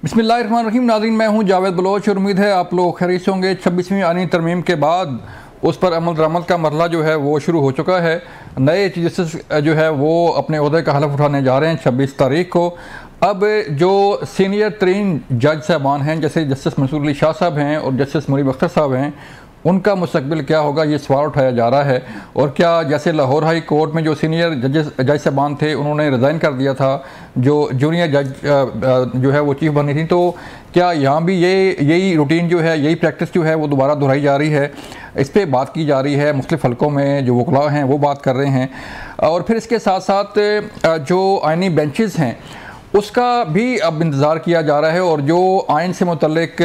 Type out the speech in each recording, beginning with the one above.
बिस्मिल्लाहिर्रहमानिर्रहीम। नाज़रीन, मैं हूं जावेद बलोच और उम्मीद है आप लोग खैरियत से होंगे। 26वीं आईनी तरमीम के बाद उस पर अमल दरामद का मरहला जो है वो शुरू हो चुका है। नए चीफ जस्टिस जो है वो अपने ओहदे का हलफ उठाने जा रहे हैं 26 तारीख को। अब जो सीनियर तरीन जज साहबान हैं, जैसे जस्टिस मंसूर अली शाह साहब हैं और जस्टिस मुनीब अख्तर साहब हैं, उनका मुस्तकबिल क्या होगा, ये सवाल उठाया जा रहा है। और क्या जैसे लाहौर हाई कोर्ट में जो सीनियर जज साहबान थे उन्होंने रिज़ाइन कर दिया था, जो जूनियर जज जो है वो चीफ बनी थी, तो क्या यहाँ भी यही रूटीन जो है, यही प्रैक्टिस जो है वो दोबारा दोहराई जा रही है? इस पर बात की जा रही है। मुख्तलिफ हलकों में जो वकला हैं वो बात कर रहे हैं। और फिर इसके साथ साथ जो आइनी बेंचेस हैं उसका भी अब इंतज़ार किया जा रहा है, और जो आइन से मुतल्लिक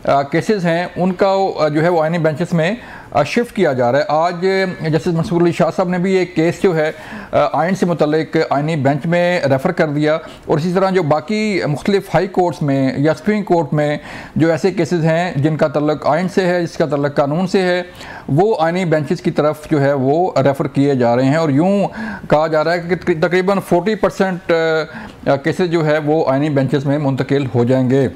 केसेस हैं उनका जो है वो आइनी बेंचेस में शिफ्ट किया जा रहा है। आज जस्टिस मंसूर अली शाह साहब ने भी एक केस जो है आइन से मुतल्लिक आइनी बेंच में रेफ़र कर दिया, और इसी तरह जो बाकी मुख्तलिफ हाई कोर्ट्स में या सुप्रीम कोर्ट में जो ऐसे केसेस हैं जिनका तल्लुक़ आइन से है, जिसका तल्लुक़ कानून से है, वो आइनी बेंचेस की तरफ जो है वो रेफ़र किए जा रहे हैं। और यूँ कहा जा रहा है कि तकरीबन 40% केसेस जो है वो आइनी बेंचेस में मुंतकिल हो जाएंगे।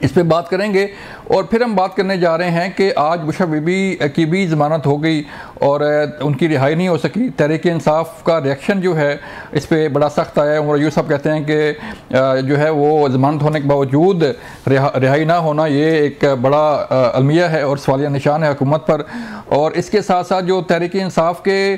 इस पर बात करेंगे। और फिर हम बात करने जा रहे हैं कि आज बुशरा बीबी की भी ज़मानत हो गई और उनकी रिहाई नहीं हो सकी। तहरीक इंसाफ का रिएक्शन जो है इस पर बड़ा सख्त आया है। उमर यूसुफ साहब कहते हैं कि जो है वो ज़मानत होने के बावजूद रिहाई ना होना ये एक बड़ा अलमिया है और सवालिया निशान है हुकूमत पर। और इसके साथ साथ जो तहरीक इंसाफ के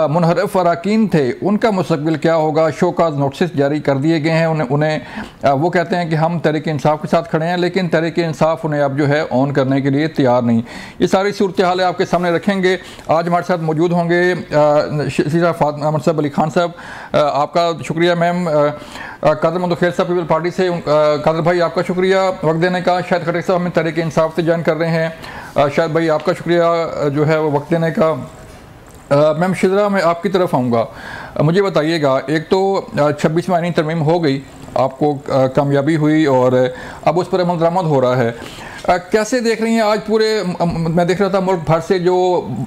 मुनहरफ अरकान थे उनका मुस्तकबिल क्या होगा? शोकाज नोटिस जारी कर दिए गए हैं उन्हें। वो कहते हैं कि हम तहरीक इंसाफ के साथ खड़े हैं, लेकिन तहरीक इंसाफ उन्हें अब जो है ऑन करने के लिए तैयार नहीं। ये सारी सूरत हाल आपके सामने रखेंगे। आज हमारे साथ मौजूद होंगे मनसब अली खान साहब, आपका शुक्रिया मैम। कादर मंदोखेर साहब पीपल पार्टी से, कादर भाई आपका शुक्रिया वक्त देने का। शायद खटीक साहब हमें तहरीक इंसाफ से ज्वाइन कर रहे हैं, शायद भाई आपका शुक्रिया जो है वो वक्त देने का। मैम शिजरा, मैं आपकी तरफ आऊँगा। मुझे बताइएगा, एक तो 26वीं आईनी तरमीम हो गई, आपको कामयाबी हुई और अब उस पर अमल दरामद हो रहा है। कैसे देख रही हैं आज पूरे, मैं देख रहा था मुल्क भर से जो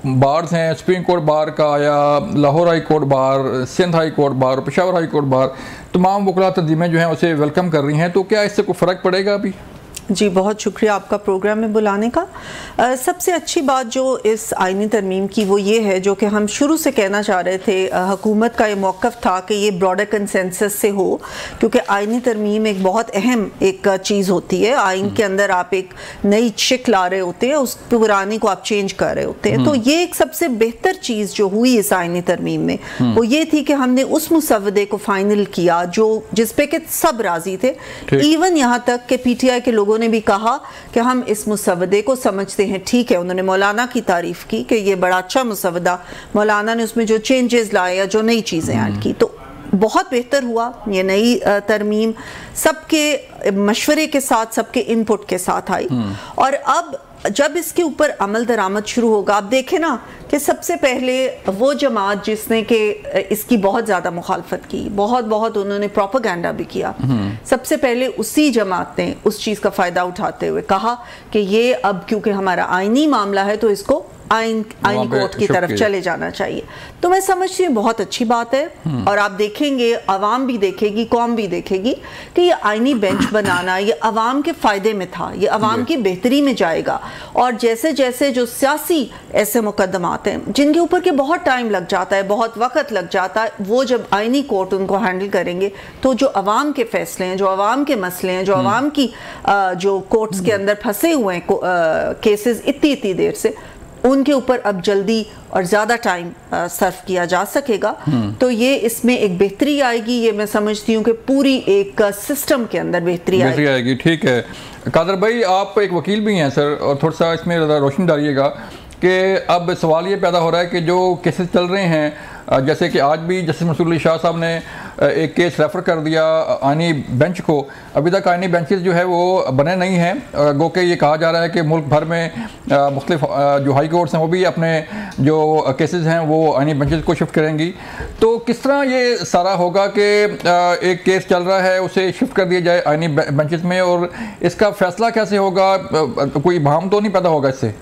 बार्स हैं, सुप्रीम कोर्ट बार का या Lahore high court bar, Sindh high court bar, Peshawar high court bar, तमाम वकला तंजीमें जो हैं उसे वेलकम कर रही हैं, तो क्या इससे कोई फ़र्क पड़ेगा अभी? जी, बहुत शुक्रिया आपका प्रोग्राम में बुलाने का। सबसे अच्छी बात जो इस आइनी तरमीम की वो ये है, जो कि हम शुरू से कहना चाह रहे थे, हुकूमत का ये मौक़िफ़ था कि ये ब्रॉडर कंसेंसस से हो, क्योंकि आइनी तरमीम एक बहुत अहम एक चीज़ होती है। आइन के अंदर आप एक नई शिक ला रहे होते हैं, उस पुरानी को आप चेंज कर रहे होते हैं। तो ये एक सबसे बेहतर चीज़ जो हुई इस आइनी तरमीम में वो ये थी कि हमने उस मुसवदे को फाइनल किया जो जिस पे कि सब राज़ी थे। इवन यहाँ तक कि PTI के लोगों ने भी कहा कि हम इस मुसवदे को समझते हैं, ठीक है। उन्होंने मौलाना की तारीफ की कि ये बड़ा अच्छा मुसवदा, मौलाना ने उसमें जो चेंजेस लाए या जो नई चीज़ें ऐड की, तो बहुत बेहतर हुआ। ये नई तरमीम सबके मशवरे के साथ, सबके इनपुट के साथ आई। और अब जब इसके ऊपर अमल दरामद शुरू होगा, आप देखें ना कि सबसे पहले वो जमात जिसने कि इसकी बहुत ज़्यादा मुखालफत की, बहुत उन्होंने प्रोपेगेंडा भी किया, सबसे पहले उसी जमात ने उस चीज़ का फ़ायदा उठाते हुए कहा कि ये अब क्योंकि हमारा आइनी मामला है तो इसको आइनी कोर्ट की तरफ चले जाना चाहिए। तो मैं समझती हूँ बहुत अच्छी बात है। और आप देखेंगे, अवाम भी देखेगी, कौम भी देखेगी कि ये आइनी बेंच बनाना ये अवाम के फ़ायदे में था, ये अवाम की बेहतरी में जाएगा। और जैसे जैसे जो सियासी ऐसे मुकदमात हैं जिनके ऊपर के बहुत टाइम लग जाता है, बहुत वक्त लग जाता है, वो जब आइनी कोर्ट उनको हैंडल करेंगे तो जो अवाम के फैसले हैं, जो अवाम के मसले हैं, जो अवाम की जो कोर्ट्स के अंदर फंसे हुए हैं केसेस इतनी देर से, उनके ऊपर अब जल्दी और ज़्यादा टाइम सर्व किया जा सकेगा। तो ये इसमें एक बेहतरी आएगी। ये मैं समझती हूँ कि पूरी एक सिस्टम के अंदर बेहतरी आएगी। ठीक है कादर भाई, आप एक वकील भी हैं सर, और थोड़ा सा इसमें रोशनी डालिएगा कि अब सवाल ये पैदा हो रहा है कि जो केसेस चल रहे हैं, जैसे कि आज भी जस्टिस मंसूर अली शाह साहब ने एक केस रेफ़र कर दिया आइनी बेंच को। अभी तक आइनी बेंचेस जो है वो बने नहीं हैं, गो के ये कहा जा रहा है कि मुल्क भर में मुख्तलिफ जो हाई कोर्ट्स हैं वो भी अपने जो केसेस हैं वो आइनी बेंचेस को शिफ्ट करेंगी। तो किस तरह ये सारा होगा कि एक केस चल रहा है उसे शिफ्ट कर दिया जाए आइनी बेंचेस में, और इसका फैसला कैसे होगा? कोई भाम तो नहीं पैदा होगा इससे?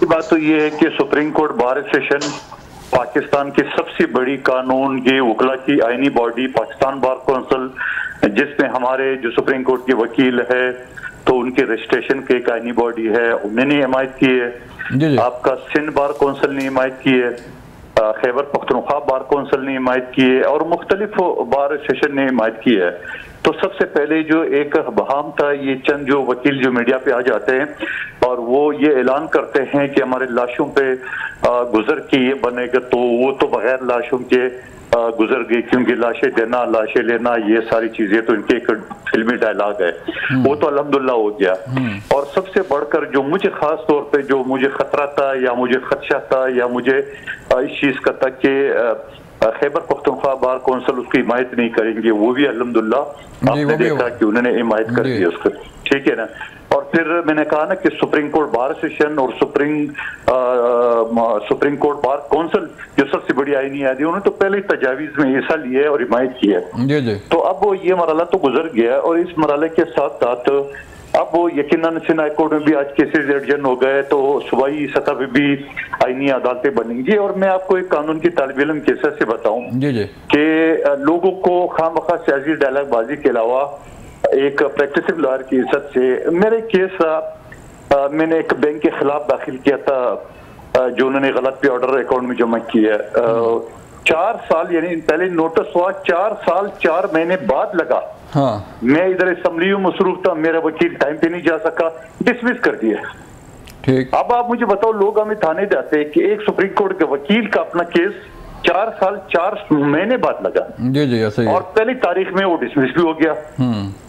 बात तो ये है कि supreme court bar association Pakistan की सबसे बड़ी कानून की वकला की आईनी बॉडी पाकिस्तान बार कौंसिल, जिसमें हमारे जो सुप्रीम कोर्ट के वकील है तो उनके रजिस्ट्रेशन की एक आईनी बॉडी है, उन्होंने हिमायत की है। आपका सिंध बार कौंसिल ने हिमायत की है, खैबर पख्तूनख्वा बार कौंसिल ने हिमायत की है और मुख्तलिफ बार एसोसिएशन ने हिमायत की है। तो सबसे पहले जो एक बहाम था, ये चंद जो वकील जो मीडिया पे आ जाते हैं और वो ये ऐलान करते हैं कि हमारे लाशों पे गुजर के ये बनेगा, तो वो तो बगैर लाशों के गुजर गई, क्योंकि लाशें देना लाशें लेना ये सारी चीजें तो इनके एक फिल्मी डायलॉग है, वो तो अल्हम्दुलिल्लाह हो गया। और सबसे बढ़कर जो मुझे खास तौर पे जो मुझे खतरा था या मुझे खदशा था या मुझे इस चीज का था कि खैबर पख्तूनख्वा बार कौंसिल उसकी हिमायत नहीं करेंगे, वो भी अल्हम्दुलिल्लाह आपने देखा कि उन्होंने हिमायत कर दी उसको, ठीक है ना। और फिर मैंने कहा ना कि सुप्रीम कोर्ट बार एसोसिएशन और सुप्रीम कोर्ट बार कौंसिल जो सबसे बड़ी आईनी आदि, उन्होंने तो पहले तजावीज में हिस्सा लिया है और हिमायत की है। तो अब वो ये मरहला तो गुजर गया और इस मरहले के साथ साथ अब वो यकीनन सिंध हाई कोर्ट में भी आज केसेस एडजन हो गए, तो सूबाई सतह पे भी आईनी अदालतें बनेंगी। और मैं आपको एक कानून की तालिब इल्म के हिसाब से बताऊं कि लोगों को खामखा सियासी डायलॉग बाजी के अलावा एक प्रैक्टिसिव लॉयर की हिस्सत से मेरे केस मैंने एक बैंक के खिलाफ दाखिल किया था जो उन्होंने गलत पे ऑर्डर अकाउंट में जमा किया। 4 साल यानी पहले नोटिस हुआ, 4 साल 4 महीने बाद लगा। हाँ। मैं इधर असेंबली में मसरूफ था, मेरा वकील टाइम पे नहीं जा सका, डिसमिस कर दिया। ठीक। अब आप मुझे बताओ, लोग हमें थाने जाते हैं कि एक सुप्रीम कोर्ट के वकील का अपना केस 4 साल 4 महीने बाद लगा। जी ऐसे ही। और पहली तारीख में वो डिसमिस भी हो गया।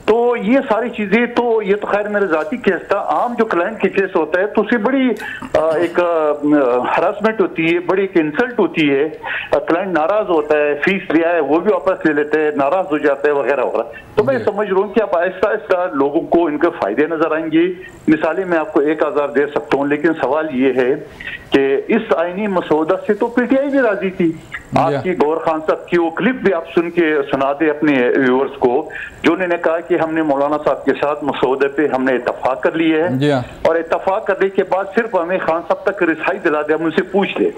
तो ये सारी चीजें तो ये तो खैर मेरे जाती केस था। आम जो क्लाइंट के केस होता है तो उससे बड़ी एक हरासमेंट होती है, बड़ी एक इंसल्ट होती है, क्लाइंट नाराज होता है, फीस दिया है वो भी वापस ले लेते हैं, नाराज हो जाते हैं वगैरह वगैरह। तो मैं समझ रहा हूँ कि अब आहिस्ता आहिस्ता लोगों को इनके फायदे नजर आएंगे। मिसालें मैं आपको 1000 दे सकता हूँ, लेकिन सवाल ये है कि इस आईनी मसौदा से तो पीटीआई भी राजी थी। आपकी गौर खान साहब की वो क्लिप भी आप सुना दे अपने व्यूअर्स को, जो उन्होंने कहा कि हमने मौलाना साहब के साथ मसौदे पे हमने इत्तफाक कर लिए है और इत्तफाक करने के बाद सिर्फ हमें खान साहब तक रिसाई दिला दे, हम उनसे पूछ ले।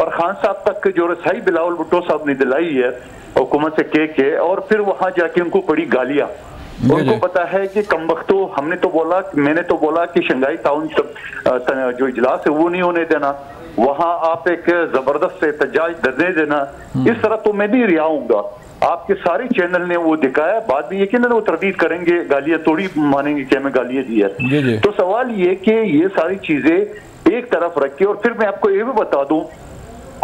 और खान साहब तक जो रिसाई बिलावल भुट्टो साहब ने दिलाई है हुकूमत से के और फिर वहां जाके उनको पड़ी गालियां। उनको पता है कि कमबख्तो हमने तो बोला, मैंने तो बोला कि शंघाई ताउन जो इजलास है वो नहीं होने देना, वहां आप एक जबरदस्त एहतजाज करने देना, इस तरह तो मैं भी रियाऊंगा। आपके सारे चैनल ने वो दिखाया, बाद में यकीनन वो तरदीद करेंगे, गालियां थोड़ी मानेंगे कि हमें गालियां दी है। तो सवाल ये कि ये सारी चीजें एक तरफ रख के, और फिर मैं आपको ये भी बता दूं,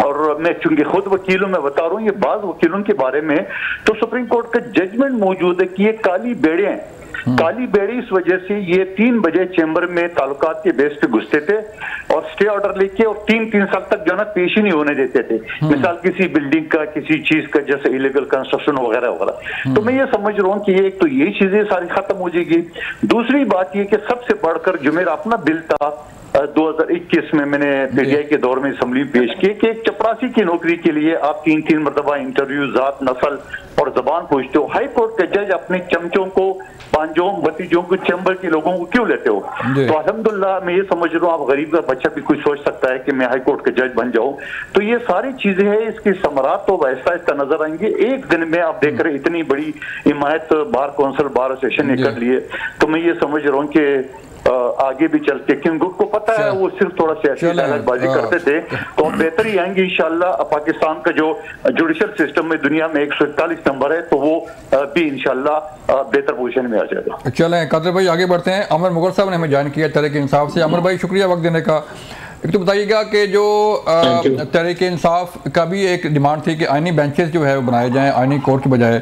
और मैं चूंकि खुद वकीलों में बता रहा हूँ, ये बाज वकीलों के बारे में तो सुप्रीम कोर्ट का जजमेंट मौजूद है कि ये काली बेड़े हैं। काली बेड़ी इस वजह से ये 3 बजे चैम्बर में ताल्लुकात के बेस पे घुसते थे और स्टे ऑर्डर लेके और 3 साल तक जो ना पेश ही नहीं होने देते थे। मिसाल किसी बिल्डिंग का, किसी चीज का, जैसे इलीगल कंस्ट्रक्शन वगैरह वगैरह। तो मैं ये समझ रहा हूँ कि एक तो ये चीजें सारी खत्म हो जाएगी। दूसरी बात ये कि सबसे बढ़कर जो मेरा अपना बिल था 2021 में मैंने पीटीआई के दौर में असेंबली पेश किए कि एक चपरासी की नौकरी के लिए आप 3 मरतबा इंटरव्यू, जात, नस्ल और जबान पूछते हो। हाई कोर्ट के जज अपने चमचों को, पांचों भतीजों को, चैम्बर के लोगों को क्यों लेते हो? तो अल्हम्दुलिल्लाह मैं ये समझ रहा हूँ, आप गरीब का बच्चा भी कुछ सोच सकता है कि मैं हाई कोर्ट के जज बन जाऊं। तो ये सारी चीजें हैं, इसकी समरात तो आहिस्ता आहिस्ता नजर आएंगे। एक दिन में आप देख रहे इतनी बड़ी हिमायत बार कौंसिल, बार एसोसिएशन ने कर लिए, तो मैं ये समझ रहा हूँ कि आगे भी चल के, क्योंकि उनको पता है वो सिर्फ थोड़ा सियासी डायलॉगबाजी करते थे, तो बेहतरी आएंगे इंशाल्लाह। पाकिस्तान का जो जुडिशल सिस्टम में दुनिया में 141 नंबर है, तो वो भी इंशाल्लाह बेहतर पोजीशन में आ जाएगा। चलें कादर भाई, आगे बढ़ते हैं। अमर मुगल साहब ने हमें ज्वाइन किया तहरीक इंसाफ से। अमर भाई शुक्रिया वक्त देने का। एक तो बताइएगा कि जो तहरीक इंसाफ का भी एक डिमांड थी कि आइनी बेंचेस जो है वो बनाए जाएँ आइनी कोर्ट के बजाय,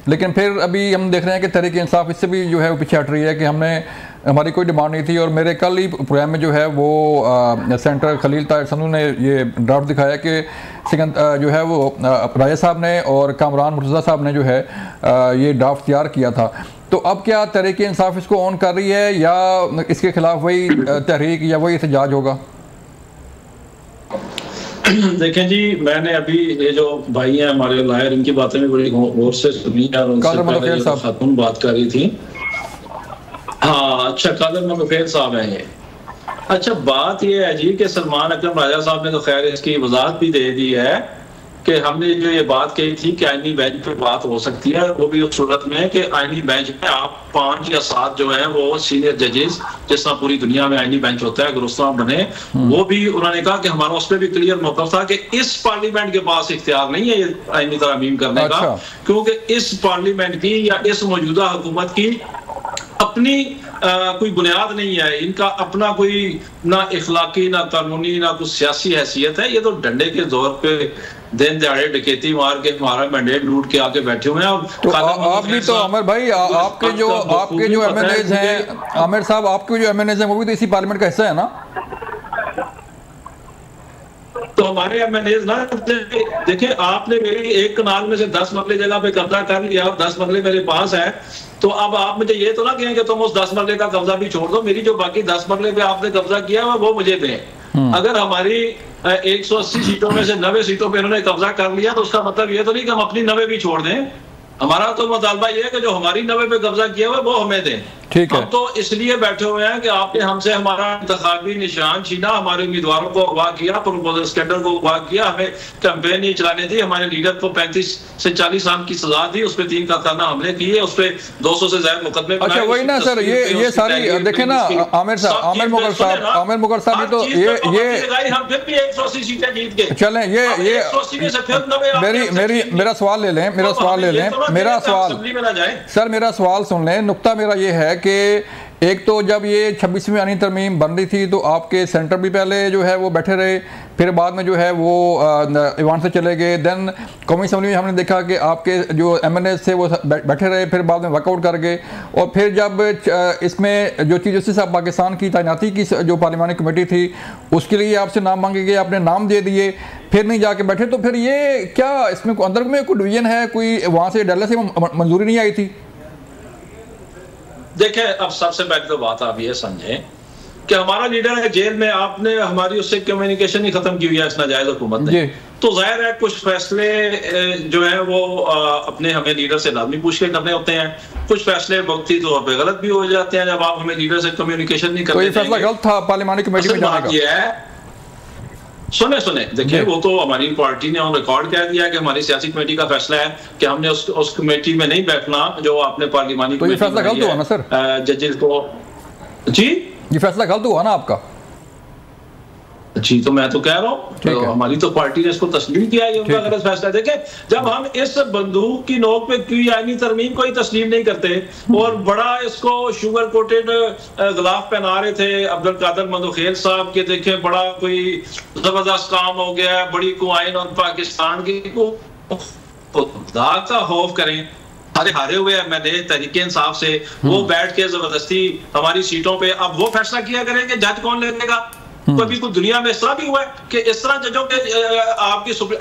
लेकिन फिर अभी हम देख रहे हैं कि तहरीक इंसाफ इससे भी जो है वो पीछे हट रही है कि हमारी कोई डिमांड नहीं थी। और मेरे कल ही प्रोग्राम में जो है वो सेंटर खलील ताहिर संधू ने ये ड्राफ्ट दिखाया कि जो है वो राजा साहब ने और कामरान मुर्तज़ा साहब ने जो है ये ड्राफ्ट तैयार किया था। तो अब क्या तहरीक इंसाफ इसको ऑन कर रही है या इसके खिलाफ वही तहरीक या वही एहतजाज होगा? देखें जी, मैंने अभी ये जो भाई हैं हमारे लायर, इनकी बातें भी बड़ी गौर से सुनी है और उनसे पहले जो खातून बात कर रही थी, हाँ अच्छा, कादर मुगफेर साहब हैं ये, अच्छा, बात यह है जी कि सलमान अकरम राजा साहब ने तो खैर इसकी वजाहत भी दे दी है कि हमने जो ये बात कही थी कि आईनी बेंच पे बात हो सकती है, वो भी उस सूरत में कि आईनी बेंच में आप 5 या 7 जो है वो सीनियर जजेस, जिस तरह पूरी दुनिया में आईनी बेंच होता है, अगर उस तरह बने, वो भी उन्होंने कहा कि हमारा उस पर भी क्लियर मौक़िफ़ था कि इस पार्लियामेंट के पास इख्तियार नहीं है ये आईनी तरमीम करने का, क्योंकि इस पार्लियामेंट की या इस मौजूदा हुकूमत की अपनी कोई बुनियाद नहीं है, इनका अपना कोई ना इखलाकी ना कानूनी ना कुछ सियासी हैसियत है। ये तो डंडे के जोर पे दिन दिहाड़े डकैती मार के हमारा मैंडेट लूट के आके बैठे हुए हैं। तो आप भी तो आमिर भाई, आपके जो एमएनएज हैं, आमिर साहब, आपके जो एमएनएज हैं वो भी तो इसी पार्लियामेंट का हिस्सा है ना? तो हमारे एमएनएज ना, देखिए आपने मेरी एक कनाल में से 10 मरले जगह पे कब्जा कर लिया और 10 मरले मेरे पास है, तो अब आप मुझे ये तो ना कहें कि तुम उस 10 मरले का कब्जा भी छोड़ दो, मेरी जो बाकी 10 मरले पे आपने कब्जा किया है वो मुझे दें। अगर हमारी 180 सीटों में से 90 सीटों पे इन्होंने कब्जा कर लिया तो उसका मतलब ये तो नहीं कि हम अपनी 90 भी छोड़ दें। हमारा तो मुतालबा ये है कि जो हमारी 90 पे कब्जा किया हुआ है वो हमें दें। ठीक है। हम तो इसलिए बैठे हुए हैं कि आपने हमसे हमारा इंतखाबी निशान छीना, हमारे उम्मीदवारों को अगवा किया, प्रपोजल स्कैंडल को अगवा किया, हमें कैंपेन नहीं चलाने दी, हमारे लीडर को 35 से 40 साल की सजा दी, उस पर 3 काताना हमले किए, उस पर 200 से ज्यादा मुकदमे। अच्छा वही ना सर, ये सारी देखे ना आमिर साहब, आमिर मुगल साहब ये तो ये हम फिर भी 180 सीटें जीत गए। चलें, ये मेरा सवाल ले लें, मेरा सवाल सुन लें। नुक्ता मेरा ये है कि एक तो जब ये 26वीं आईनी तरमीम बन रही थी तो आपके सेंटर भी पहले जो है वो बैठे रहे, फिर बाद में जो है वो ईवान से चले गए, देन कौमी असम्बली में हमने देखा कि आपके जो एमएनएस थे वो बैठे रहे, फिर बाद में वर्कआउट कर गए, और फिर जब इसमें जो चीफ जस्टिस साहब पाकिस्तान की तैनाती की जो पार्लिमानी कमेटी थी उसके लिए आपसे नाम मांगे गए, आपने नाम दे दिए, फिर नहीं जाके बैठे, तो फिर ये क्या इसमें अंदर में कोई डिवीजन है, कोई वहाँ से डेला से मंजूरी नहीं आई थी? देखें, अब सबसे पहले तो बात आप ये समझें कि हमारा लीडर है जेल में, आपने हमारी उससे कम्युनिकेशन ही खत्म की हुई है इस नाजायज हुकूमत ने, तो जाहिर है कुछ फैसले जो है वो अपने हमें लीडर से लाजमी पूछ के करने होते हैं, कुछ फैसले वक्ती तौर पे गलत भी हो जाते हैं जब आप हमें लीडर से कम्युनिकेशन नहीं करते। तो ये फैसला गलत था पार्लियामानी कमेटी में जाने का? सुने देखिए, वो तो हमारी पार्टी ने ऑन रिकॉर्ड कह दिया कि हमारी सियासी कमेटी का फैसला है कि हमने उस कमेटी में नहीं बैठना जो आपने पार्लियामानी तो ये फैसला गलत हुआ ना सर? जजेस को जी, ये फैसला गलत हुआ ना आपका? जी, तो मैं तो कह रहा हूँ, तो हमारी तो पार्टी ने इसको तस्लीम किया, ये उनका गलत फैसला है। देखें, जब हम इस बंदूक की नोक पे कोई आईनी तरमीम को ही तस्लीम नहीं करते और बड़ा इसको शुगर कोटेड गिलाफ पहना रहे थे अब्दुल कादिर मंदोखेल साहब के, देखें बड़ा कोई जबरदस्त काम हो गया है, बड़ी को आइन और पाकिस्तान की खुदा का खौफ करें। हारे हुए एमएनए तहरीक इंसाफ से वो बैठ के जबरदस्ती हमारी सीटों पे अब वो फैसला किया करेंगे जज कौन लेगा। कभी कोई दुनिया में इस तरह भी हुआ है कि इस तरह जजों के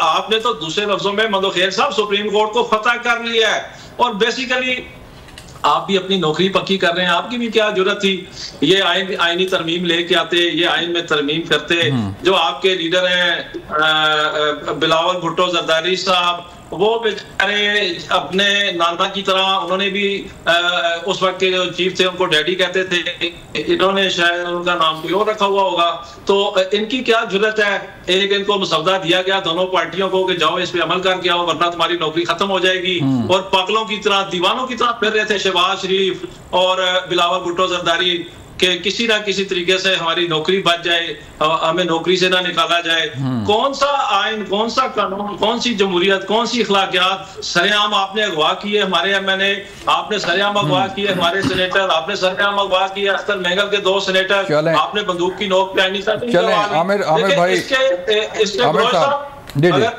आपने तो दूसरे लफ्जों में मंदोखेल साहब सुप्रीम कोर्ट को फतह कर लिया है, और बेसिकली आप भी अपनी नौकरी पक्की कर रहे हैं, आपकी भी क्या जरूरत थी ये आईनी तरमीम लेके आते, ये आइन में तरमीम करते। जो आपके लीडर हैं बिलावल भुट्टो जरदारी साहब, वो बेचारे अपने नाना की तरह, उन्होंने भी उस वक्त के जो चीफ थे उनको डैडी कहते थे, इन्होंने शायद उनका नाम कोई और रखा हुआ होगा, तो इनकी क्या जरूरत है। एक इनको मसौदा दिया गया दोनों पार्टियों को कि जाओ इस पे अमल करके आओ वरना तुम्हारी नौकरी खत्म हो जाएगी, और पागलों की तरह दीवानों की तरह फिर रहे थे शहबाज शरीफ और बिलावल भुट्टो जरदारी कि किसी ना किसी तरीके से हमारी नौकरी बच जाए, हमें नौकरी से ना निकाला जाए। कौन सा आइन, कौन सा कानून, कौन सी जमहूरियत, कौन सी इखलाकियात। सरेआम आपने अगवा किए हमारे एमएनए, आपने सरेआम अगवा किए हमारे सेनेटर, आपने सरेआम अगवा किए अख्तर महंगल के 2 सेनेटर, आपने बंदूक की नोक पे आईनी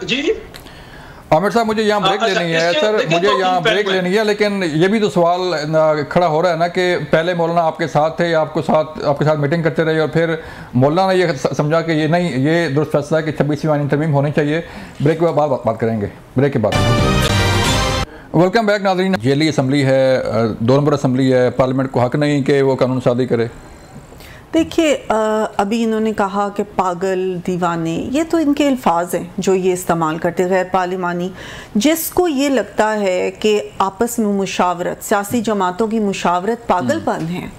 जी। आमिर साहब, मुझे यहाँ ब्रेक लेनी है सर, मुझे यहाँ ब्रेक लेनी है, लेकिन ये भी तो सवाल खड़ा हो रहा है ना कि पहले मौलाना आपके साथ थे, आपके साथ मीटिंग करते रहे, और फिर मौलाना ने ये समझा कि ये नहीं, ये दुरुस्त फैसला है कि 26वीं आईनी तरमीम होनी चाहिए। ब्रेक के बाद बात करेंगे, ब्रेक के बाद। वेलकम बैक नाज़रीन। जेली असम्बली है, 2 नंबर असम्बली है, पार्लियामेंट को हक नहीं कि वो कानून साजी करे। देखिए, अभी इन्होंने कहा कि पागल, दीवाने, ये तो इनके अल्फाज हैं जो ये इस्तेमाल करते, गैर पार्लिमानी। जिसको ये लगता है कि आपस में मुशावरत, सियासी जमातों की मुशावरत पागलपन है,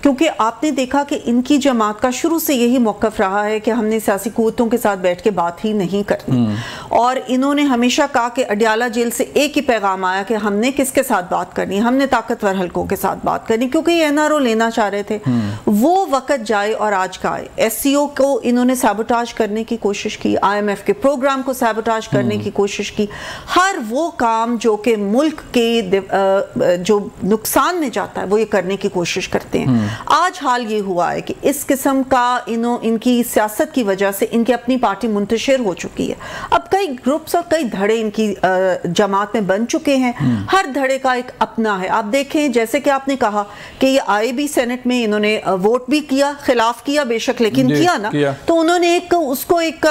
क्योंकि आपने देखा कि इनकी जमात का शुरू से यही मौक़िफ़ रहा है कि हमने सियासी क़ुव्वतों के साथ बैठ के बात ही नहीं करनी, और इन्होंने हमेशा कहा कि अडियाला जेल से एक ही पैगाम आया कि हमने किसके साथ बात करनी, हमने ताकतवर हल्कों के साथ बात करनी, क्योंकि ये NRO लेना चाह रहे थे। वो वक़्त जाए और आज का आए। SCO को इन्होंने सैबोटाज करने की कोशिश की, IMF के प्रोग्राम को सैबोटाज करने की कोशिश की। हर वो काम जो कि मुल्क के जो नुकसान में जाता है वो ये करने की कोशिश करते हैं। आज हाल ये हुआ है कि इस किस्म का इनकी सियासत की वजह से इनकी अपनी पार्टी मुंतशिर हो चुकी है। अब कई ग्रुप्स और कई धड़े इनकी जमात में बन चुके हैं, हर धड़े का एक अपना है। आप देखें, जैसे कि आपने कहा कि ये आए भी सेनेट में, इन्होंने वोट भी किया, खिलाफ किया बेशक, लेकिन किया ना, तो उन्होंने उसको एक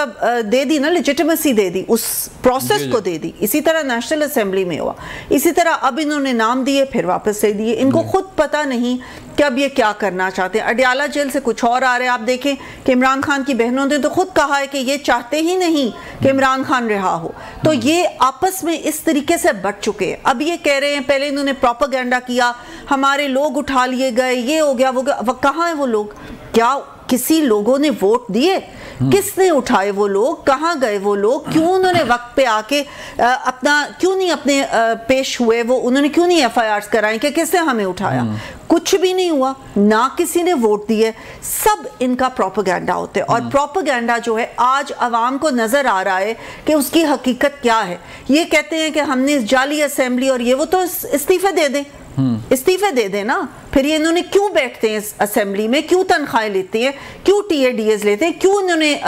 दे दी ना, लेजिटिमेसी दे दी, उस प्रोसेस को दे दी। इसी तरह नेशनल असेंबली में हुआ, इसी तरह अब इन्होंने नाम दिए फिर वापस दे दिए। इनको खुद पता नहीं कि अब ये क्या करना चाहते हैं। अडियाला जेल से कुछ और आ रहे हैं। आप देखें कि इमरान खान की बहनों ने तो खुद कहा है कि ये चाहते ही नहीं कि इमरान खान रिहा हो। तो ये आपस में इस तरीके से बढ़ चुके हैं। अब ये कह रहे हैं, पहले इन्होंने प्रोपेगेंडा किया, हमारे लोग उठा लिए गए, ये हो गया वो गया। कहाँ है वो लोग? क्या किसी लोगों ने वोट दिए? किसने उठाए वो लोग? कहाँ गए वो लोग? क्यों उन्होंने वक्त पे आके अपना क्यों नहीं अपने पेश हुए? वो उन्होंने क्यों नहीं FIRs कराई कि किसने हमें उठाया? कुछ भी नहीं हुआ, ना किसी ने वोट दिए। सब इनका प्रोपेगेंडा होता है, और प्रोपेगेंडा जो है आज अवाम को नजर आ रहा है कि उसकी हकीकत क्या है। ये कहते हैं कि हमने जाली असेंबली और ये वो, तो इस्तीफे दे दें, इस्तीफे दे देना। फिर ये इन्होंने क्यों बैठते हैं इस असेंबली में, क्यों तनख्वाहें लेते हैं, क्यों TADS लेते हैं, क्यों इन्होंने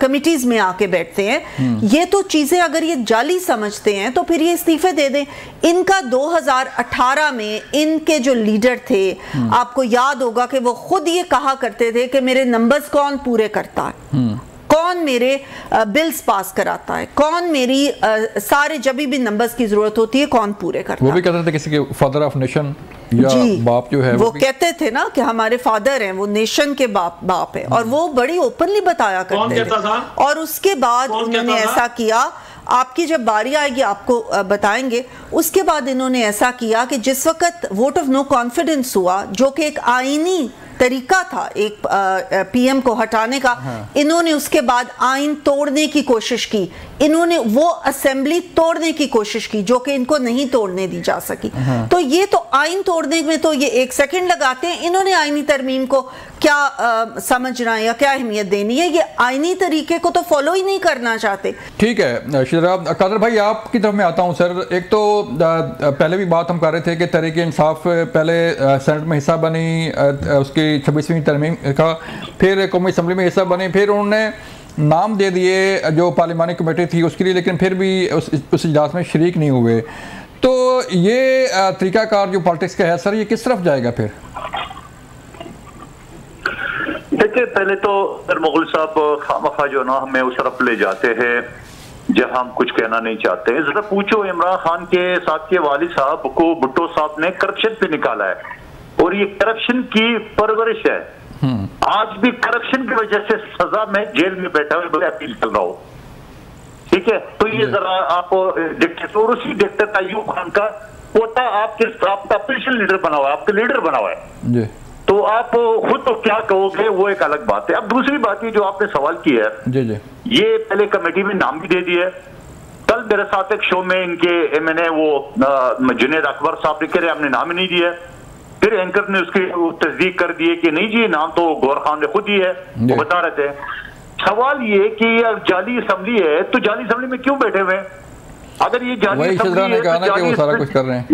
कमिटीज में आके बैठते हैं? ये तो चीजें अगर ये जाली समझते हैं तो फिर ये इस्तीफे दे दें। इनका 2018 में इनके जो लीडर थे, आपको याद होगा कि वो खुद ये कहा करते थे कि मेरे नंबर्स कौन पूरे करता है, कौन मेरे बिल्स पास कराता है, कौन मेरी सारे जब भी नंबर्स की जरूरत होती है कौन पूरे करता है। वो भी कहते थे किसी के फादर ऑफ नेशन या बाप जो है वो कहते थे ना कि हमारे फादर हैं, वो नेशन के बाप है, और वो बड़ी ओपनली बताया करते थे। और उसके बाद उन्होंने ऐसा किया, आपकी जब बारी आएगी आपको बताएंगे। उसके बाद इन्होंने ऐसा किया कि जिस वक्त वोट ऑफ नो कॉन्फिडेंस हुआ, जो कि एक आईनी तरीका था एक PM को हटाने का, इन्होंने उसके बाद आइन तोड़ने की कोशिश की। इन्होंने वो असेंबली तोड़ने की कोशिश की जो कि इनको नहीं तोड़ने दी जा सकी। तो ये तो आइन तोड़ने में तो ये 1 सेकंड लगाते हैं। इन्होंने आईनी तरमीम को क्या समझना है या क्या अहमियत देनी है, ये आईनी तरीके को तो फॉलो ही नहीं करना चाहते। ठीक है शिदराब। कादर भाई आपकी तरफ में आता हूँ सर। एक तो पहले भी बात हम कर रहे थे कि तहरीक इंसाफ पहले सेनेट में हिस्सा बनी, उसकी 26वीं तरमीम का, फिर कौमी असम्बली में हिस्सा बनी, फिर उन्होंने नाम दे दिए जो पार्लिमानी कमेटी थी उसके लिए, लेकिन फिर भी उस इजलास में शरीक नहीं हुए। तो ये तरीकाकार जो पॉलिटिक्स का है सर, ये किस तरफ जाएगा फिर? देखिए, पहले तो मुगल साहब खामखा जो ना हमें उस तरफ ले जाते हैं जहां हम कुछ कहना नहीं चाहते हैं। जरा पूछो इमरान खान के साथ के वालिद साहब को भुट्टो साहब ने करप्शन पे निकाला है, और ये करप्शन की परवरिश है। आज भी करप्शन की वजह से सजा में जेल में बैठा हुआ बड़े अपील चल रहा हो, ठीक है? तो ये जरा आप डिक्टेटर, और उसी डिक्टेटर अयूब खान का पोता आपका ऑफिशियल लीडर बना हुआ है, आपका लीडर बना हुआ है, तो आप खुद तो क्या कहोगे वो एक अलग बात है। अब दूसरी बात ये जो आपने सवाल किया है, ये पहले कमेटी में नाम भी दे दिया। कल मेरे साथ एक शो में इनके मैंने वो जुनैद अकबर साहब ने कह रहे हमने नाम ही नहीं दिया। फिर एंकर ने उसकी तस्दीक कर दिए कि नहीं जी, नाम तो गौर खान ने खुद ही है, वो बता रहे थे। सवाल ये कि ये जाली असेंबली है, तो जाली असेंबली में क्यों बैठे हुए? अगर ये जाली असेंबली है,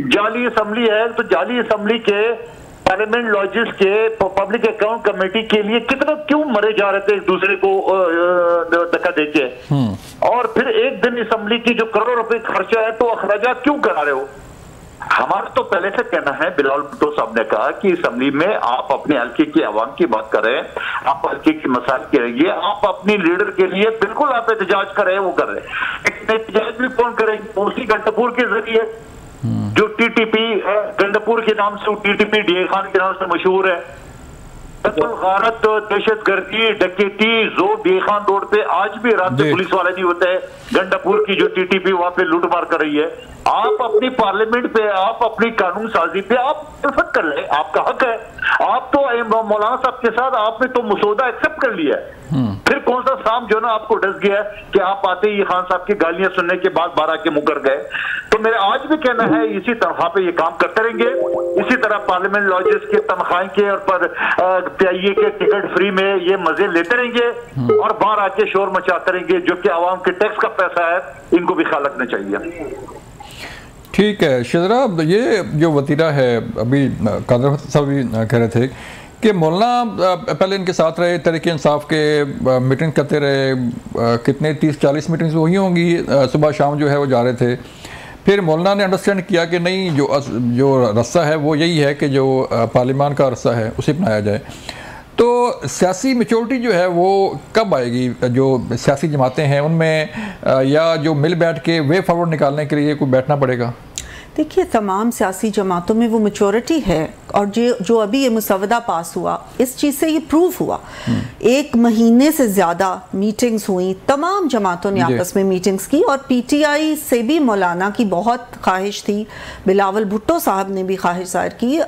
जाली असेंबली है तो जाली असेंबली के पार्लियामेंट लॉजिस के पब्लिक अकाउंट कमेटी के लिए कितना क्यों मरे जा रहे थे एक दूसरे को धक्का देके, और फिर एक दिन असेंबली की जो करोड़ों रुपए खर्चा है तो अखराजात क्यों करा रहे हो? हमारा तो पहले से कहना है, बिलावल भुट्टो साहब ने कहा कि असेंबली में आप अपने हल्के की आवाम की बात करें, आप हल्के की मसाइल करेंगे, आप अपनी लीडर के लिए बिल्कुल आप एहतजाज कर रहे हैं, वो कर रहे हैं। एहतजाज भी कौन करेंगे? उसी गंडपुर के जरिए जो TTP गंडपुर के नाम से, TTP DA खान के नाम से मशहूर है। गारत, दहशतगर्दी, डकैती, जो DA खान रोड पे आज भी रात में पुलिस वाले नहीं होते हैं। गंडपुर की जो TTP वहां पे लूटमार कर रही है, आप अपनी पार्लियामेंट पे, आप अपनी कानून साजी पे आप तफक कर ले, आपका हक है। आप तो मौलाना साहब के साथ आपने तो मसौदा एक्सेप्ट कर लिया है, फिर कौन सा साम जो ना आपको डस गया है कि आप आते ही खान साहब की गालियां सुनने के बाद 12 के मुकर गए। तो मेरा आज भी कहना है इसी तनख्वाह पे ये काम करते रहेंगे, इसी तरह पार्लियामेंट लॉजेस के तनख्वाह के और पर PIA के टिकट फ्री में ये मजे लेते रहेंगे और बाहर आके शोर मचाते रहेंगे, जो कि आवाम के टैक्स का पैसा है, इनको भी ख्याल रखना चाहिए। ठीक है शिजरा, ये जो वतीरा है, अभी कादर साहब भी कह रहे थे कि मौलाना पहले इनके साथ रहे, तहरीक इंसाफ के मीटिंग करते रहे, कितने 30-40 मीटिंग्स वही होंगी, सुबह शाम जो है वो जा रहे थे। फिर मौलाना ने अंडरस्टैंड किया कि नहीं, जो रास्ता है वो यही है कि जो पार्लियामान का रास्ता है उसे अपनाया जाए। तो सियासी मेचोरिटी जो है वो कब आएगी? जो सियासी जमातें हैं उनमें या जो मिल बैठ के वे फॉरवर्ड निकालने के लिए कोई बैठना पड़ेगा? देखिए, तमाम सियासी जमातों में वो मेचोरिटी है, और जो अभी ये मुसवदा पास हुआ, इस चीज़ से ये प्रूव हुआ। 1 महीने से ज़्यादा मीटिंग्स हुई, तमाम जमातों ने आपस में मीटिंग्स की, और PTI से भी मौलाना की बहुत ख्वाहिश थी, बिलावल भुट्टो साहब ने भी ख्वाहिश जाहिर की,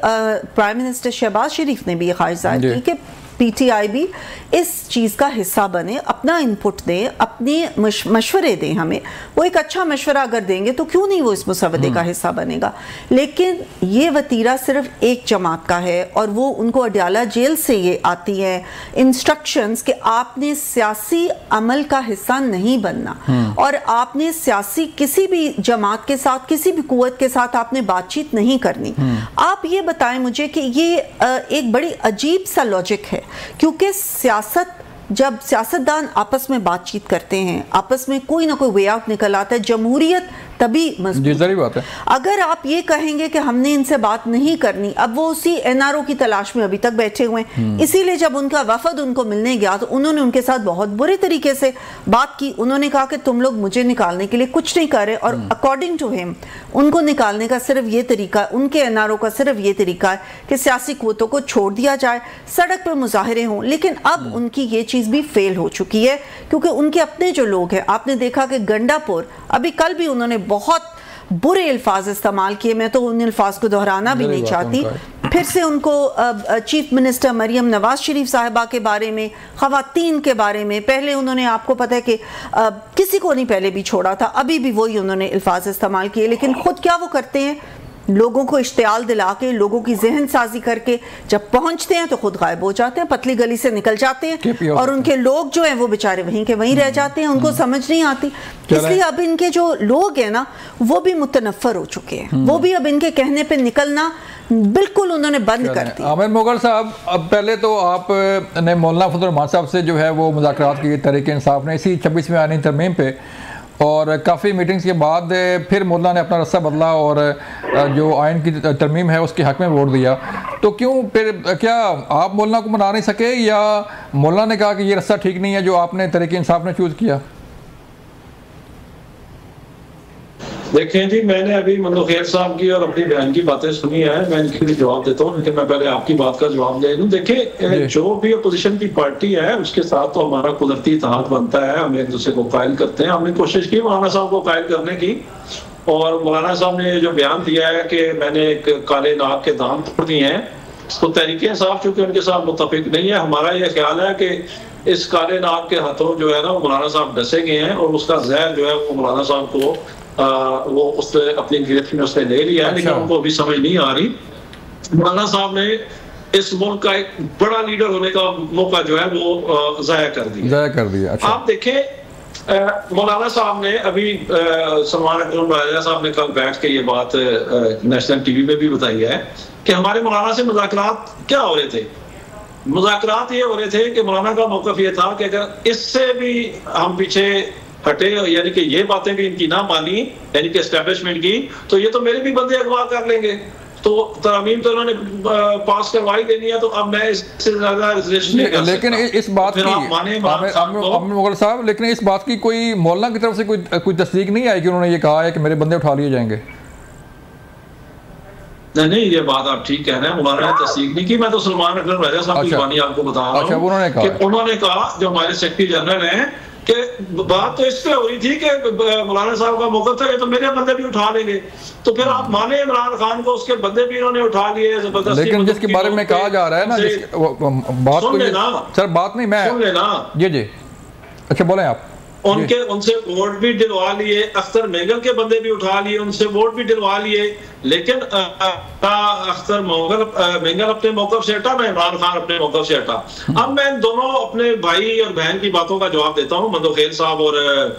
प्राइम मिनिस्टर शहबाज शरीफ ने भी ये ख्वाहिश जाहिर की कि PTI भी इस चीज़ का हिस्सा बने, अपना इनपुट दें, अपने मशवरे दें हमें। वो एक अच्छा मशवरा अगर देंगे तो क्यों नहीं वो इस मुसवदे का हिस्सा बनेगा। लेकिन ये वतीरा सिर्फ एक जमात का है, और वो उनको अडयाला जेल से ये आती है इंस्ट्रक्शंस कि आपने सियासी अमल का हिस्सा नहीं बनना, और आपने सियासी किसी भी जमात के साथ, किसी भी कुव्वत के साथ आपने बातचीत नहीं करनी। आप ये बताएं मुझे कि ये एक बड़ी अजीब सा लॉजिक है, क्योंकि जब सियासतदान आपस में बातचीत करते हैं, आपस में कोई ना कोई वे आउट निकल आता है, जमहूरियत तभी मजबूत बात है। अगर आप ये कहेंगे कि हमने इनसे बात नहीं करनी, अब वो उसी NRO की तलाश में अभी तक बैठे हुए हैं। इसीलिए जब उनका वफद उनको मिलने गया तो उन्होंने उनके साथ बहुत बुरे तरीके से बात की। उन्होंने कहा कि तुम लोग मुझे निकालने के लिए कुछ नहीं कर रहे, और अकॉर्डिंग टू हिम उनको निकालने का सिर्फ ये तरीका, उनके NRO का सिर्फ ये तरीका है कि सियासी कुव्वतों को छोड़ दिया जाए, सड़क पर मुजाहरे हों। लेकिन अब उनकी ये चीज़ भी फेल हो चुकी है, क्योंकि उनके अपने जो लोग हैं, आपने देखा कि गंडापुर, अभी कल भी उन्होंने बहुत बुरे अल्फाज इस्तेमाल किए, मैं तो उन अल्फाज को दोहराना भी नहीं चाहती। फिर से उनको चीफ मिनिस्टर मरियम नवाज शरीफ साहिबा के बारे में, ख़वातीन के बारे में, पहले उन्होंने, आपको पता है कि किसी को नहीं पहले भी छोड़ा था, अभी भी वही उन्होंने अल्फाज इस्तेमाल किए। लेकिन खुद क्या वो करते हैं, लोगों को इश्तियाल दिला के, लोगों की जहन साजी करके जब पहुंचते हैं तो खुद गायब हो जाते हैं, पतली गली से निकल जाते हैं, और उनके लोग जो हैं वो बेचारे वहीं के वहीं रह जाते हैं, उनको समझ नहीं आती। इसलिए अब इनके जो लोग हैं ना, वो भी मुतनफ़र हो चुके हैं, वो भी अब इनके कहने पे निकलना बिल्कुल उन्होंने बंद कर दिया। आमिर मोगल साहब, अब पहले तो आपने मौलाना फजल रहमान साहब से जो है वो मुज़ाकरात किए तहरीक इंसाफ ने इसी 26वें आईनी तरमीम पे, और काफ़ी मीटिंग्स के बाद फिर मौलाना ने अपना रास्ता बदला और जो आइन की तरमीम है उसके हक़ में वोट दिया। तो क्यों फिर, क्या आप मौलाना को मना नहीं सके, या मौलाना ने कहा कि ये रास्ता ठीक नहीं है जो आपने तहरीक इंसाफ ने चूज़ किया? देखें जी, मैंने अभी मतलब खैर साहब की और अपनी बहन की बातें सुनी है, मैं इनके लिए जवाब देता हूँ, लेकिन मैं पहले आपकी बात का जवाब दे दूं। देखिए, जो भी अपोजिशन की पार्टी है उसके साथ तो हमारा कुदरती इत्तेहाद बनता है, हम एक दूसरे को कायल करते हैं। हमने कोशिश की मौलाना साहब को कायल करने की, और मौलाना साहब ने जो बयान दिया है कि मैंने एक काले नाग के दाम तोड़ दिए हैं, तो तहरीक इंसाफ चूंकि उनके साथ मुत्तफिक नहीं है, हमारा यह ख्याल है कि इस काले नाग के हाथों जो है ना वो मौलाना साहब डसे गए हैं, और उसका जहर जो है वो मौलाना साहब को वो उसने अपनी गिरफ्त में उसने ले लिया है। लेकिन उनको अभी समझ नहीं आ रही, मौलाना साहब ने इस मुल्क का एक बड़ा लीडर होने का मौका जो है वो ज़ाया कर दिया। अच्छा। आप देखें, मौलाना साहब ने अभी सलमान अकरम राजा साहब ने कल बैठ के ये बात नेशनल टीवी में भी बताई है कि हमारे मौलाना से मुज़ाकरात क्या हो रहे थे। मुज़ाकरात ये हो रहे थे कि मौलाना का मौक़िफ़ ये था कि अगर इससे भी हम पीछे हटे, यानी कि ये बातें भी इनकी ना मानी, यानी कि एस्टेब्लिशमेंट की, तो ये तो मेरे भी बंदे अगवा कर लेंगे। तो तरमीम तो उन्होंने पास करवाई देनी है, तो अब मैं इससे ज्यादा नहीं कर सकता। लेकिन इस बात की मुगल साहब, लेकिन इस बात की कोई मौलाना की तरफ से कोई तस्दीक नहीं आई कि उन्होंने ये कहा है कि मेरे बंदे उठा लिए जाएंगे? नहीं, ये बात आप ठीक कह रहे हैं, मौलाना ने तस्दीक नहीं की। मैं तो सलमान अकरम राजा साहब की कहानी आपको बता रहा हूँ। उन्होंने कहा जो हमारे सेक्रेटरी जनरल हैं कि बात तो इसलिए हो रही थी कि मौलाना साहब का मौका था, ये तो मेरे बंदे भी उठा लेंगे, तो फिर आप माने इमरान खान को, उसके बंदे भी इन्होंने उठा लिए जबरदस्ती। लेकिन जिसके बारे में कहा जा रहा है ना, बात तो सर बात नहीं, मैं सुन लेना जी अच्छा बोले आप। उनसे वोट भी दिलवा लिए, अख्तर मेंगल के बंदे भी उठा लिए, उनसे वोट भी दिलवा लिए, लेकिन अख्तर मेंगल अपने मौकफ से हटा, मैं इमरान खान अपने मौकफ से हटा। अब मैं इन दोनों अपने भाई और बहन की बातों का जवाब देता हूँ, मंदोखेल साहब और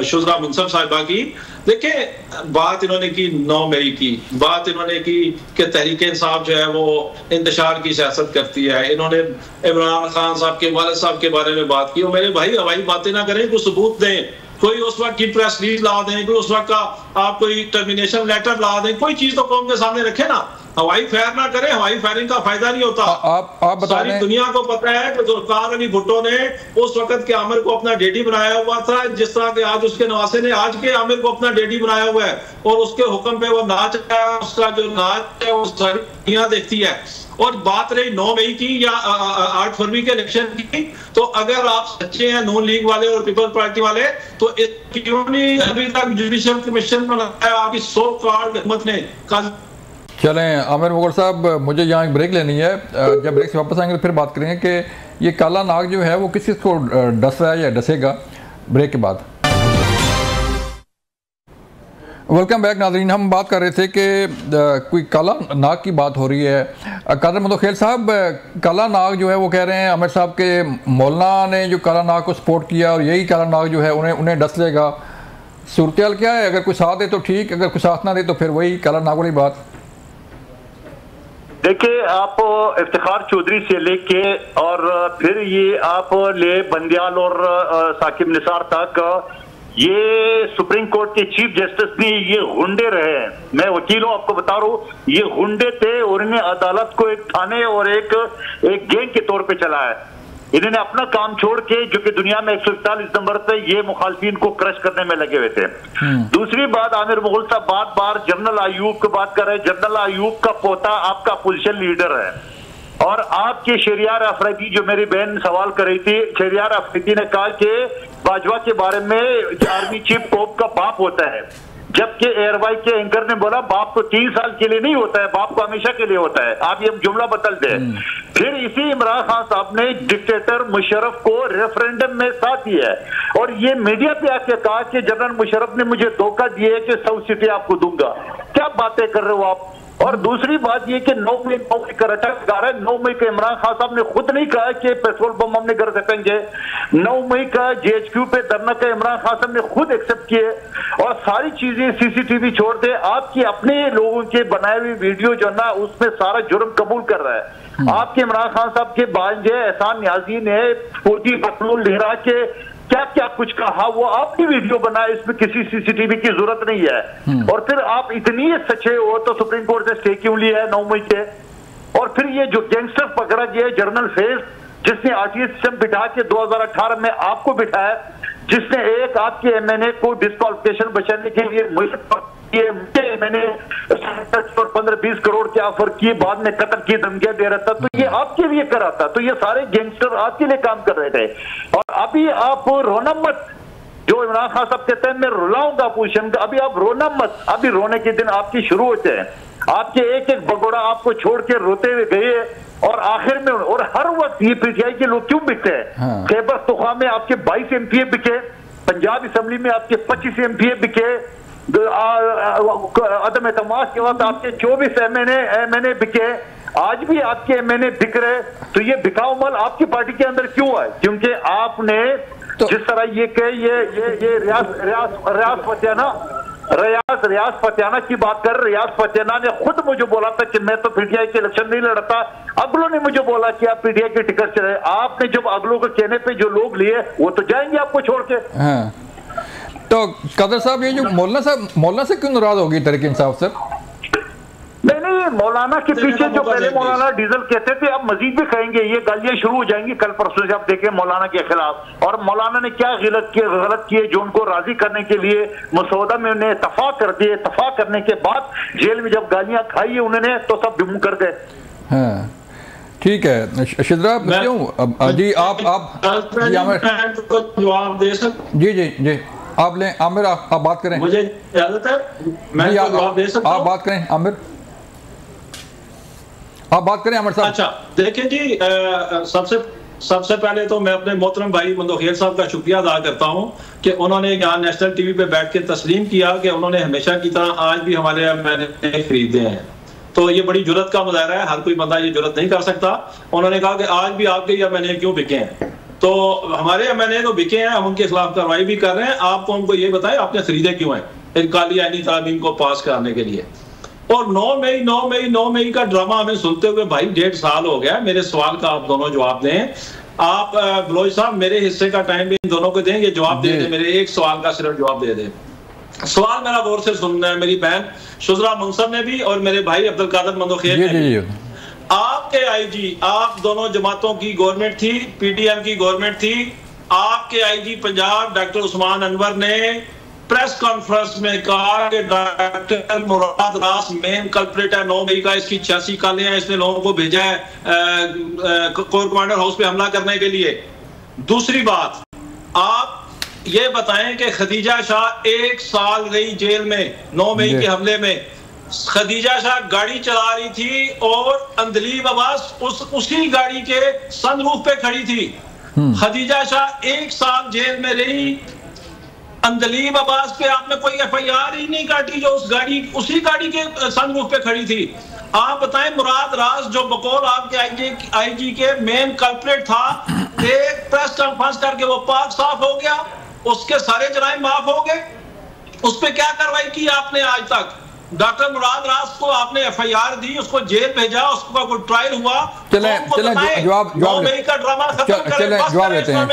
शुजरा मुनसफ साहिबा की। देखिए बात इन्होंने की 9 मई की, बात इन्होंने की कि तहरीक इंसाफ जो है वो इंतशार की सियासत करती है, इन्होंने इमरान खान साहब के वालिद साहब के बारे में बात की। और मेरे भाई हवाई बातें ना करें, कुछ सबूत दें, कोई उस वक्त की प्रेस रिलीज ला दें, कोई उस वक्त का आप कोई टर्मिनेशन लेटर ला दें, कोई चीज तो कौम के सामने रखे ना। हवाई फायर ना करें, हवाई फायरिंग का फायदा नहीं होता। आप बता सारी दुनिया को पता है कि जुल्फिकार अली भुट्टो ने उस वक्त के आमिर को अपना डेडी बनाया हुआ था, जिस तरह के आज उसके नवासे ने आज के आमिर को अपना डेडी बनाया हुआ है, और उसके हुक्म पे वो नाच है, उसका जो नाच है वो सारी दुनिया देखती है। और बात रही 9 मई की या 8 फरवरी के इलेक्शन की, तो अगर आप सच्चे हैं नून लीग वाले और पीपल्स पार्टी वाले, तो क्यों नहीं अभी तक जुडिशियल कमीशन बनाया आपकी सो कॉल्ड हुकूमत ने। चलें आमिर मुगल साहब, मुझे यहाँ एक ब्रेक लेनी है, जब ब्रेक से वापस आएंगे तो फिर बात करेंगे कि ये काला नाग जो है वो किस किस को डस रहा है या डसेगा। ब्रेक के बाद वेलकम बैक नाज़रीन। हम बात कर रहे थे कि कोई काला नाग की बात हो रही है। कादर मंदोखेल साहब, काला नाग जो है वो कह रहे हैं आमिर साहब के मौलाना ने जो काला नाग को सपोर्ट किया और यही काला नाग जो है उन्हें डस लेगा। सूरत क्या है? अगर कोई साथ दे तो ठीक, अगर कोई साथ ना दे तो फिर वही काला नाग वाली बात। देखिए, आप इफ्तिखार चौधरी से लेके और फिर ये आप ले बंदियाल और साकिब निसार तक, ये सुप्रीम कोर्ट के चीफ जस्टिस ने ये गुंडे रहे हैं। मैं वकील हूं, आपको बता रहा हूं, ये गुंडे थे और इन्हें अदालत को एक थाने और एक गैंग के तौर पे चलाया। इन्होंने अपना काम छोड़ के, जो कि दुनिया में 141 नंबर पे ये मुखालफिन को क्रश करने में लगे हुए थे। दूसरी बात, आमिर मुगल साहब बार बार जनरल आयूब की बात कर रहे हैं। जनरल आयूब का पोता आपका अपोजिशन लीडर है, और आपके शहरियार अफरीदी, जो मेरी बहन सवाल कर रही थी, शहरियार अफरीदी ने कहा कि बाजवा के बारे में आर्मी चीफ कोप का बाप होता है, जबकि एयरवाई के एंकर ने बोला बाप तो 3 साल के लिए नहीं होता है, बाप को हमेशा के लिए होता है। आप ये जुमला बदल दें। फिर इसी इमरान खान साहब ने डिक्टेटर मुशर्रफ को रेफरेंडम में साथ दिया है, और ये मीडिया पे आके कहा कि जनरल मुशर्रफ ने मुझे धोखा दिया कि साउथ सिटी आपको दूंगा। क्या बातें कर रहे हो आप? और दूसरी बात ये कि 9 मई का रटा लगा रहा है। 9 मई का इमरान खान साहब ने खुद नहीं कहा कि पेट्रोल बम हमने घर से फेंके। 9 मई का GHQ पे धरना का इमरान खान साहब ने खुद एक्सेप्ट किए, और सारी चीजें CCTV छोड़ दे, आपकी अपने लोगों के बनाए हुए वीडियो जो ना उसमें सारा जुर्म कबूल कर रहा है। आपके इमरान खान साहब के भांजे एहसान न्याजी ने फौजी मखलूल लहरा के क्या क्या कुछ कहा, वो आपकी वीडियो बनाए, इसमें किसी CCTV की जरूरत नहीं है। और फिर आप इतनी सच्चे हो तो सुप्रीम कोर्ट से स्टे क्यों लिया है 9 मई के? और फिर ये जो गैंगस्टर पकड़ा गया है जनरल फेज, जिसने RTI सिस्टम बिठा के 2018 में आपको बिठाया, जिसने एक आपके MNA को डिस्क्वालिफिकेशन बचाने के लिए मैंने 15-20 करोड़ के ऑफर किए, बाद में कत्ल की धमकियां दे रहा था, तो ये आपके लिए करा था। तो ये सारे गैंगस्टर आपके लिए काम कर रहे थे। और अभी आप रोना मत, जो इमरान खान साहब कहते हैं मैं रुलाऊंगा अपोजिशन का, अभी आप रोना मत। अभी रोने के दिन आपके शुरू होते हैं। आपके एक एक भगोड़ा आपको छोड़ के रोते हुए गए, और आखिर में और हर वक्त ये PTI के लोग क्यों बिकते हैं? खैबर पख्तूनख्वा में आपके 22 MPA बिके, पंजाब असेंबली में आपके 25 MPA बिके, अदम एतमाद के वक्त आपके 24 MNA बिके, आज भी आपके MNA बिक रहे। तो ये बिकाऊ माल आपकी पार्टी के अंदर क्यों है? क्योंकि आपने जिस तरह ये कहे ये रियाज फतियाना की बात कर, रियाज फतियाना ने खुद मुझे बोला था कि मैं तो PTI के इलेक्शन नहीं लड़ता। अगलों ने मुझे बोला कि आप PTI के टिकट चले। आपने जब अगलों के कहने पे जो लोग लिए वो तो जाएंगे आपको छोड़ के। तो कादर साहब, ये जो मौलाना से क्यों नाराज होगी तहरीक इंसाफ से? नहीं, मौलाना के पीछे जो पहले मौलाना डीजल कहते थे, अब मजीद भी कहेंगे। ये गालियां शुरू हो जाएंगी कल परसों से, आप देखें मौलाना के खिलाफ। और मौलाना ने क्या गलत किए जो उनको राजी करने के लिए मसौदा में उन्हें इत्तफाक कर दिए। इत्तफाक करने के बाद जेल में जब गालियां खाई उन्होंने, तो सब गुम कर गए। ठीक है शिद्रा, क्यों जी आप जवाब दे सकते? जी जी जी आप लें आमिर, आप बात करें, मुझे इजाजत है, मैं जवाब दे सकता हूं? आप बात करें आमिर, आप बात करें आमिर साहब। अच्छा देखिए जी, सबसे पहले तो मैं अपने मोहतरम भाई मंदोखेर साहब का शुक्रिया अदा करता हूं कि उन्होंने यहाँ नेशनल टीवी पे बैठ के तस्लीम किया कि उन्होंने हमेशा की तरह आज भी हमारे एमएनए खरीदे हैं। तो ये बड़ी जुर्रत का मुजाहरा है, हर कोई बंदा ये जुर्रत नहीं कर सकता। उन्होंने कहा कि आज भी आपके एमएनए क्यों बिके हैं, तो हमारे एमएनए तो बिके हैं, हम उनके खिलाफ कार्रवाई भी कर रहे हैं। आपको हमको ये बताएं आपने खरीदे क्यों हैं इन काली आईनी तामीम को पास करने के लिए। और 9 मई का ड्रामा हमें सुनते हुए भाई 1.5 साल हो गया। मेरे सवाल का आप दोनों जवाब दें। आप बलोच साहब मेरे हिस्से का टाइम भी इन दोनों को देंगे, जवाब दे दें, मेरे एक सवाल का सिर्फ जवाब दे दें। सवाल मेरा गौर से सुनना है, मेरी बहन शुजरा मुंसर ने भी और मेरे भाई अब्दुल कादिर मंदोखेर ने भी। आपके आईजी, आप दोनों जमातों की गवर्नमेंट थी, पीटीएम की गवर्नमेंट थी, आपके आईजी पंजाब डॉक्टर उस्मान अनवर ने प्रेस कॉन्फ्रेंस में कहा कि डॉक्टर मुराद रास मेन कल्प्रिट है, 9 मई का इसकी 86 कालें हैं, इसने लोगों को भेजा है कोर कमांडर हाउस पे हमला करने के लिए। दूसरी बात, आप ये बताएं कि खदीजा शाह 1 साल गई जेल में 9 मई के हमले में। खदीजा शाह गाड़ी चला रही थी और अंदलीब अब्बास उसी गाड़ी के सनरूफ पे खड़ी थी। खदीजा शाह 1 साल जेल में रही, अंदलीब अब्बास पे आपने कोई एफआईआर ही नहीं काटी जो उसी गाड़ी के सनरूफ पे खड़ी थी। आप बताएं मुराद राज जो बकौल आपके आईजी के मेन कल्प्रिट था, एक प्रेस कॉन्फ्रेंस करके वो पाक साफ हो गया, उसके सारे जराइम माफ हो गए। उस पर क्या कार्रवाई की आपने आज तक? डॉक्टर मुराद राज को आपने एफआईआर दी, उसको जेल भेजा, उसका कोई ट्रायल हुआ। चले जवाब का ड्रामा खत्म करें, जवाब लेते हैं,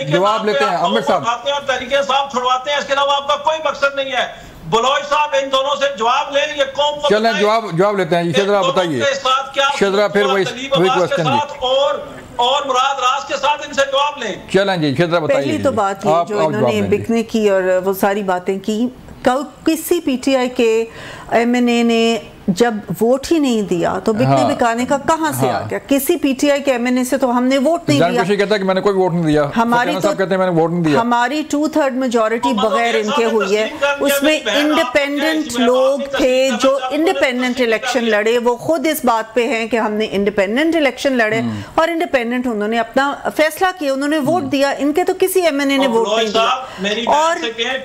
जवाब लेते हैं आमिर साहब, और तरीके साहब छुड़वाते हैं, इसके अलावा आपका कोई मकसद नहीं है। बलोच साहब इन दोनों से जवाब लें, ये कौम को चलें जवाब लेते हैं। शेदरा बताइए, शेदरा फिर वही क्वेश्चन और मुराद राज के साथ इनसे जवाब लें। चलें जी शेदरा बताइए। पहली तो बात ये जो इन्होंने बिकने की और वो सारी बातें की, किसी पीटीआई के एमएनए ने जब वोट ही नहीं दिया तो बिकने बिकाने का कहां से आ गया? किसी पीटीआई के एमएनए से तो हमने वोट नहीं दिया। कहता है कि मैंने कोई वोट नहीं दिया, हमारी तो कहते हैं मैंने वोट नहीं दिया। हमारी 2/3 मेजॉरिटी बगैर इनके हुई है, उसमें इंडिपेंडेंट लोग थे जो इंडिपेंडेंट इलेक्शन लड़े। वो खुद इस बात पे हैं कि हमने इंडिपेंडेंट इलेक्शन लड़े और इंडिपेंडेंट उन्होंने अपना फैसला किया, उन्होंने वोट दिया। इनके तो किसी एमएनए ने वोट नहीं दिया। और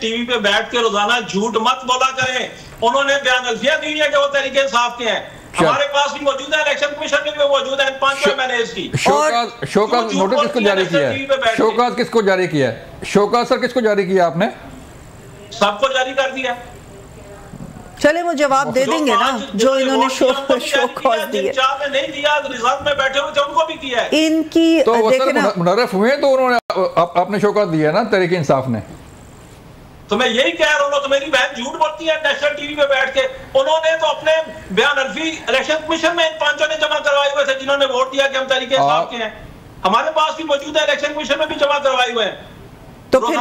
टीवी पे बैठ के रोजाना झूठ मत बोला करें, उन्होंने बयान अलफिया दी है कि वो तरीके इंसाफ के हैं। हमारे पास भी मौजूद है, इलेक्शन कमीशन में भी मौजूद है 5 महीने इसकी। शोकाज नोटिस किसको जारी किया है? शोकाज किसको जारी किया है? शोकाज सर किसको जारी किया आपने? सबको जारी कर दिया। चले वो जवाब दे देंगे ना जो इन्होंने शोकाज दिए। नहीं दिया, रिजर्व में बैठे हुए थे उनको भी किया है। इनकी तो मुनर्रफ हुए तो उन्होंने आपने शोकाज दिया ना तहरीक इंसाफ ने। तो मैं यही कह रहा हूँ, तो मेरी बहन झूठ बोलती है नेशनल टीवी पे बैठ के। उन्होंने तो अपने बयान अल्फी इलेक्शन कमीशन में इन 5 ने जमा करवाए हुए थे जिन्होंने वोट दिया कि हम तरीके इंसाफ के हैं। हमारे पास भी मौजूद है, इलेक्शन कमीशन में भी जमा करवाए हुए हैं। तो फिर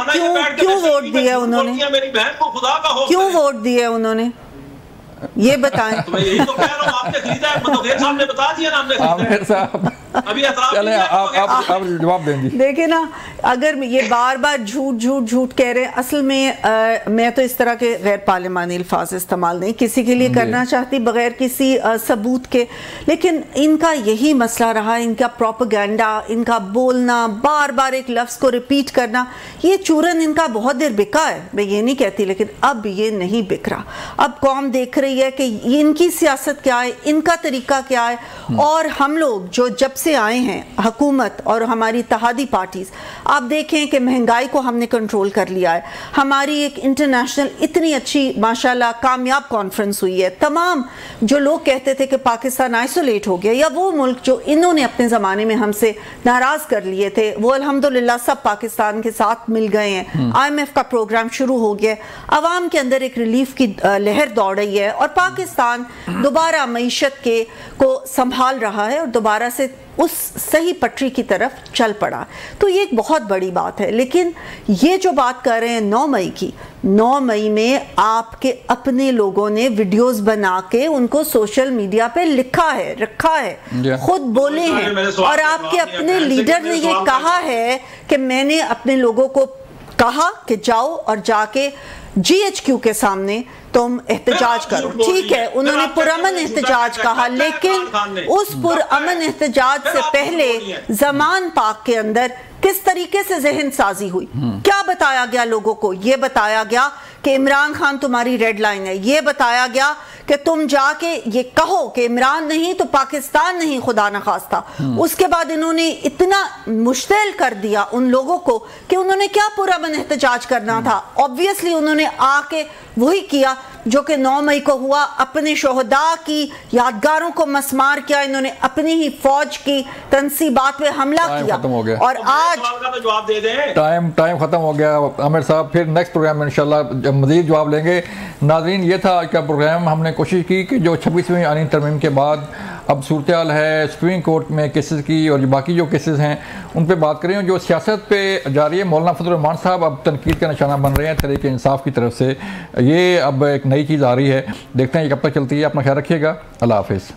क्यों वोट दिया उन्होंने? मेरी बहन को खुदा का हो, क्यों वोट दिया उन्होंने ये बताएं। तो मैं यही तो कह रहा हूँ, आपने खरीदा है, मंदोखेर साहब ने बता दिया ना हमने आमिर साहब अभी चले आप जवाब देंगे। देखिए ना, अगर ये बार बार झूठ कह रहे हैं, असल में मैं तो इस तरह के गैर पार्लिमानी अल्फाज इस्तेमाल नहीं किसी के लिए करना चाहती बगैर किसी सबूत के, लेकिन इनका यही मसला रहा, इनका प्रोपेगेंडा, इनका बोलना, बार बार एक लफ्ज़ को रिपीट करना। ये चूरन इनका बहुत देर बिका है, मैं ये नहीं कहती, लेकिन अब ये नहीं बिक रहा। अब कौम देख रही है कि इनकी सियासत क्या है, इनका तरीका क्या है। और हम लोग जो जब से आए हैं हुकूमत और हमारी इत्तेहादी पार्टीज, आप देखें कि महंगाई को हमने कंट्रोल कर लिया है। हमारी एक इंटरनेशनल इतनी अच्छी माशाल्लाह कामयाब कॉन्फ्रेंस हुई है। तमाम जो लोग कहते थे कि पाकिस्तान आइसोलेट हो गया, या वो मुल्क जो इन्होंने अपने ज़माने में हमसे नाराज़ कर लिए थे, वो अल्हम्दुलिल्लाह सब पाकिस्तान के साथ मिल गए हैं। IMF का प्रोग्राम शुरू हो गया, अवाम के अंदर एक रिलीफ की लहर दौड़ रही है और पाकिस्तान दोबारा मईशत को संभाल रहा है और दोबारा से उस सही पटरी की तरफ चल पड़ा। तो ये एक बहुत बड़ी बात है। लेकिन ये जो बात कर रहे हैं 9 मई की, 9 मई में आपके अपने लोगों ने वीडियोस बना के उनको सोशल मीडिया पे लिखा है, रखा है, खुद बोले हैं, और आपके अपने लीडर ने ये कहा है कि मैंने अपने लोगों को कहा कि जाओ और जाके GHQ के सामने तुम एहतजाज करो। ठीक है, उन्होंने पुरअमन एहतजाज कहा, लेकिन उस पुरअमन एहतजाज से पहले ज़मान पाक के अंदर किस तरीके से जहन साजी हुई, क्या बताया गया लोगों को? ये बताया गया कि इमरान खान तुम्हारी रेड लाइन है, ये बताया गया कि तुम जाके ये कहो कि इमरान नहीं तो पाकिस्तान नहीं, खुदा न खास्ता। उसके बाद इन्होंने इतना मुश्तिल कर दिया उन लोगों को कि उन्होंने क्या पुरअमन एहतजाज करना था। ऑब्वियसली उन्होंने आके वही किया जो कि 9 मई को हुआ, अपने शोहदा की यादगारों को मसमार किया, इन्होंने अपनी ही फौज की तनसीबात पे हमला किया। और आज जवाब दे दें, टाइम खत्म हो गया आमिर साहब, फिर नेक्स्ट प्रोग्राम में इंशाल्लाह मजीद जवाब लेंगे। नाज़रीन, ये था आज का प्रोग्राम। हमने कोशिश की कि जो 26वीं आईनी तरमीम के बाद अब सूरत हाल है सुप्रीम कोर्ट में केसेस की और जो बाकी जो केसेस हैं उन पे बात करें। जो सियासत पे जारी है, मौलाना फजल रहमान साहब अब तनकीद का निशाना बन रहे हैं तहरीक इंसाफ की तरफ से। ये अब एक नई चीज़ आ रही है, देखते हैं ये कब तक चलती है। अपना ख्याल रखिएगा, अल्लाह हाफिज़।